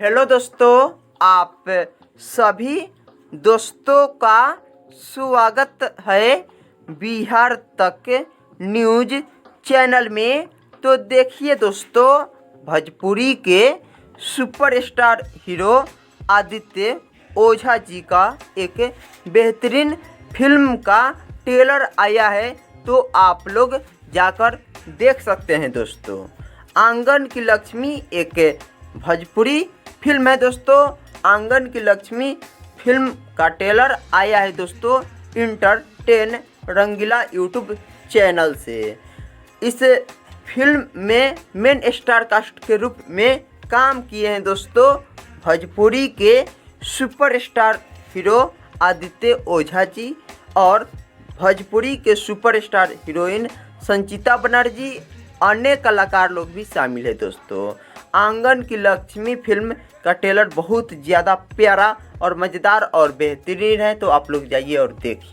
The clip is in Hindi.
हेलो दोस्तों, आप सभी दोस्तों का स्वागत है बिहार तक न्यूज़ चैनल में। तो देखिए दोस्तों, भोजपुरी के सुपरस्टार हीरो आदित्य ओझा जी का एक बेहतरीन फिल्म का ट्रेलर आया है, तो आप लोग जाकर देख सकते हैं। दोस्तों, आंगन की लक्ष्मी एक भोजपुरी फिल्म है। दोस्तों, आंगन की लक्ष्मी फिल्म का ट्रेलर आया है दोस्तों इंटरटेन रंगीला यूट्यूब चैनल से। इस फिल्म में मेन स्टार कास्ट के रूप में काम किए हैं दोस्तों भोजपुरी के सुपरस्टार हीरो आदित्य ओझा जी और भोजपुरी के सुपरस्टार हीरोइन संचिता बनर्जी। अन्य कलाकार लोग भी शामिल है। दोस्तों, आंगन की लक्ष्मी फिल्म का ट्रेलर बहुत ज़्यादा प्यारा और मज़ेदार और बेहतरीन है, तो आप लोग जाइए और देखिए।